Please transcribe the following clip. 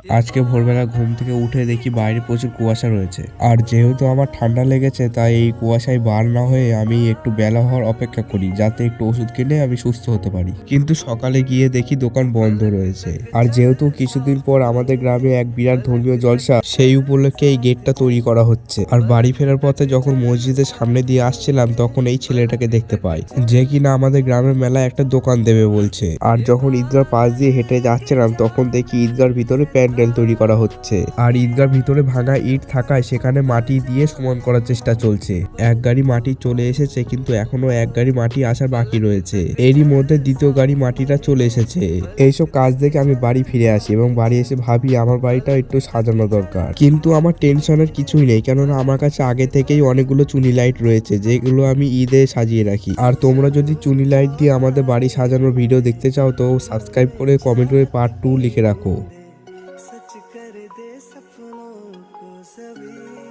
আজকে ভোরবেলা ঘুম থেকে উঠে দেখি বাইরে প্রচুর কুয়াশা রয়েছে। আর যেহেতু আমার ঠান্ডা লেগেছে তাই এই কুয়াশায় বার না হয়ে আমি একটু বেলা হওয়ার অপেক্ষা করি, যাতে একটু ওষুধ কিনে আমি সুস্থ হতে পারি। কিন্তু সকালে গিয়ে দেখি দোকান বন্ধ রয়েছে। আর যেহেতু কিছুদিন পর আমাদের গ্রামে এক বিরাট ধর্মীয় জলসা, সেই উপলক্ষে এই গেটটা তৈরি করা হচ্ছে। আর বাড়ি ফেরার পথে যখন মসজিদের সামনে দিয়ে আসছিলাম তখন এই ছেলেটাকে দেখতে পাই, যে কিনা আমাদের গ্রামের মেলায় একটা দোকান দেবে বলছে। আর যখন ঈদগার পাশ দিয়ে হেঁটে যাচ্ছিলাম তখন দেখি ঈদগার ভিতরে প্যান্ডেল তৈরি করা হচ্ছে। আর ঈদগার ভিতরে ভাঙা ইট থাকায় সেখানে মাটি দিয়ে সমান করার চেষ্টা চলছে। এক গাড়ি মাটি চলে এসেছে, কিন্তু এখনো এক গাড়ি মাটি আসার বাকি রয়েছে। এরই মধ্যে দ্বিতীয় গাড়ি মাটিটা চলে এসেছে। এইসব কাজ দেখে আমি বাড়ি ফিরে আসি এবং বাড়ি এসে ভাবি আমার বাড়িটা একটু সাজানো দরকার। কিন্তু আমার টেনশনের কিছুই নেই, কেননা আমার কাছে আগে থেকেই অনেকগুলো চুনি লাইট রয়েছে, যেগুলো আমি ঈদে সাজিয়ে রাখি। আর তোমরা যদি চুনি লাইট দিয়ে আমাদের বাড়ি সাজানোর ভিডিও দেখতে চাও তো সাবস্ক্রাইব করে কমেন্ট করে পার্ট 2 লিখে রাখো। सच कर दे सपनों को सभी।